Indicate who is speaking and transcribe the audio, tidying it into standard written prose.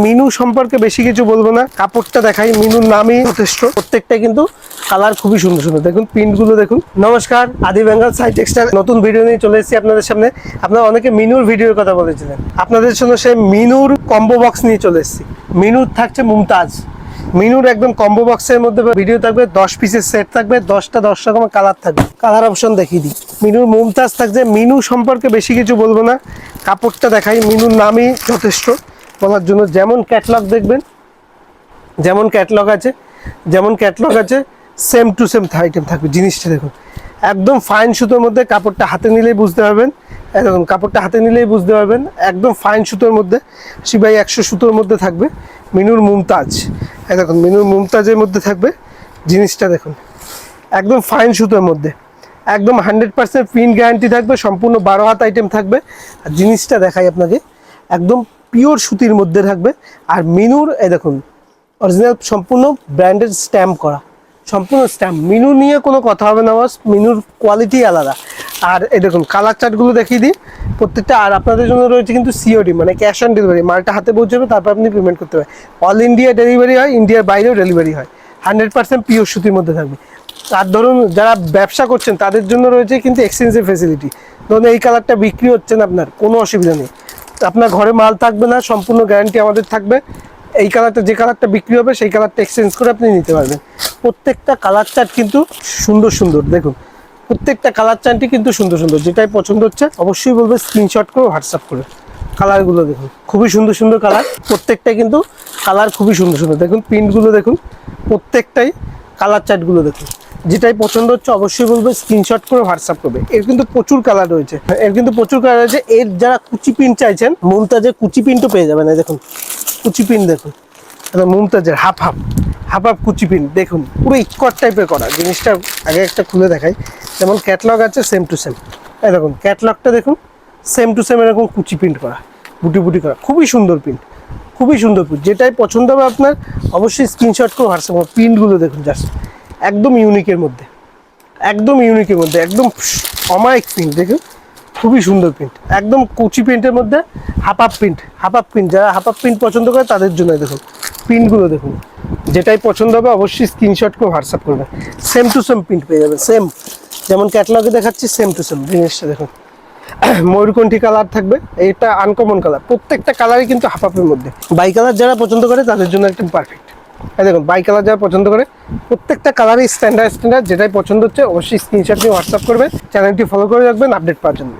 Speaker 1: মিনু সম্পর্কে বেশি কিছু বলবো না, কাপড়টা দেখাই। মিনুর নামই যথেষ্ট। প্রত্যেকটা কিন্তু কালার খুবই সুন্দর সুন্দর। দেখুন প্রিন্ট গুলো দেখুন। নমস্কার, আদি বেঙ্গল সাই টেক্সটাইল নতুন ভিডিও নিয়ে চলে এসেছি আপনাদের সামনে। আপনারা অনেকে মিনুর ভিডিওর কথা বলেছিলেন, আপনাদের জন্য সেই মিনুর কম্বো বক্স নিয়ে চলে এসেছি। মিনুর থাকছে মুমতাজ। মিনুর একদম কম্বো বক্সের মধ্যে ভিডিও থাকবে, 10 পিসের সেট থাকবে, 10টা 10 রকমের কালার থাকবে। কালার অপশন দেখিয়ে দিই। মিনুর মুমতাজ থাকছে। মিনু সম্পর্কে বেশি কিছু বলবো না, কাপড়টা দেখাই। মিনুর নামই যথেষ্ট বলার জন্য। যেমন ক্যাটলগ দেখবেন, যেমন ক্যাটলগ আছে সেম টু সেম আইটেম থাকবে। জিনিসটা দেখুন, একদম ফাইন সুতোর মধ্যে। কাপড়টা হাতে নিলেই বুঝতে পারবেন, এরকম কাপড়টা হাতে নিলেই বুঝতে পারবেন। একদম ফাইন সুতোর মধ্যে, সিবাই 100 সুতোর মধ্যে থাকবে মিনুর মুমতাজ। দেখুন মিনুর মুমতাজের মধ্যে থাকবে। জিনিসটা দেখুন, একদম ফাইন সুতোর মধ্যে, একদম 100% প্রিন্ট গ্যারান্টি থাকবে। সম্পূর্ণ 12 হাত আইটেম থাকবে। আর জিনিসটা দেখাই আপনাকে, একদম পিওর সুতির মধ্যে থাকবে। আর মিনুর দেখুন অরিজিনাল সম্পূর্ণ ব্র্যান্ডেড স্ট্যাম্প করা, সম্পূর্ণ স্ট্যাম্প। মিনু নিয়ে কোনো কথা হবে না বস, মিনুর কোয়ালিটি আলাদা। আর এই দেখুন কালার চার্টগুলো দেখিয়ে দিই প্রত্যেকটা। আর আপনাদের জন্য রয়েছে কিন্তু সিওডি, মানে ক্যাশ অন ডেলিভারি। মালটা হাতে পৌঁছবে, তারপর আপনি পেমেন্ট করতে হবে। অল ইন্ডিয়া ডেলিভারি হয়, ইন্ডিয়ার বাইরেও ডেলিভারি হয়। 100% পিওর সুতির মধ্যে থাকবে। আর ধরুন যারা ব্যবসা করছেন তাদের জন্য রয়েছে কিন্তু এক্সচেঞ্জের ফেসিলিটি। ধরুন এই কালারটা বিক্রি হচ্ছে না, আপনার কোনো অসুবিধা নেই। আপনার ঘরে মাল থাকবে না, সম্পূর্ণ গ্যারান্টি আমাদের থাকবে। এই কালারটা, যে কালারটা বিক্রি হবে সেই কালারটা এক্সচেঞ্জ করে আপনি নিতে পারবেন। প্রত্যেকটা কালার চার্ট কিন্তু সুন্দর সুন্দর। দেখুন প্রত্যেকটা কালার চার্টই কিন্তু সুন্দর সুন্দর। যেটাই পছন্দ হচ্ছে অবশ্যই বলবে স্ক্রিনশট করে হোয়াটসঅ্যাপ করে। কালারগুলো দেখুন, খুবই সুন্দর সুন্দর কালার। প্রত্যেকটাই কিন্তু কালার খুবই সুন্দর সুন্দর। দেখুন প্রিন্টগুলো দেখুন, প্রত্যেকটাই কালার চার্টগুলো দেখুন। যেটাই পছন্দ হচ্ছে অবশ্যই বলবে স্ক্রিনশট করে হোয়াটসঅ্যাপ করবে। এর কিন্তু প্রচুর কালার রয়েছে, এর যারা কুচি প্রিন্ট চাইছেন, মুমতাজের কুচি প্রিন্টও পেয়ে যাবেন। দেখুন কুচি প্রিন্ট দেখুন, মুমতাজের হাফ কুচি প্রিন্ট দেখুন, পুরো স্কোয়ার টাইপের করা। জিনিসটা আগে একটা খুলে দেখাই। যেমন ক্যাটলগ আছে সেম টু সেম, এই দেখুন ক্যাটলগটা দেখুন, সেম টু সেম এরকম কুচি প্রিন্ট করা, বুটি বুটি করা। খুবই সুন্দর প্রিন্ট, খুবই সুন্দর প্রিন্ট। যেটাই পছন্দ হবে আপনার অবশ্যই স্ক্রিনশট করে হোয়াটসঅ্যাপ করুন। প্রিন্টগুলো দেখুন জাস্ট একদম ইউনিকের মধ্যে, একদম ইউনিকের মধ্যে, একদম অমায়িক প্রিন্ট দেখুন, খুবই সুন্দর প্রিন্ট। একদম কুচি প্রিন্টের মধ্যে হাফ প্রিন্ট। যারা হাফ প্রিন্ট পছন্দ করে তাদের জন্য দেখুন প্রিন্টগুলো দেখুন। যেটাই পছন্দ হবে অবশ্যই স্ক্রিনশট করে হোয়াটসঅ্যাপ করবেন। সেম টু সেম প্রিন্ট পেয়ে যাবেন, সেম যেমন ক্যাটলগে দেখাচ্ছি সেম টু সেম। জিনিসটা দেখুন ময়ূরকণ্ঠী কালার থাকবে, এটা আনকমন কালার। প্রত্যেকটা কালারই কিন্তু হাফের মধ্যে। বাই কালার যারা পছন্দ করে তাদের জন্য একদম পারফেক্ট। এই দেখুন বাই কালার যারা পছন্দ করে, প্রত্যেকটা কালারই স্ট্যান্ডার্ড। যেটাই পছন্দ হচ্ছে অবশ্যই স্ক্রিনশট নিয়ে হোয়াটসঅ্যাপ করবে। চ্যানেলটি ফলো করে রাখবেন আপডেট পাওয়ার জন্য।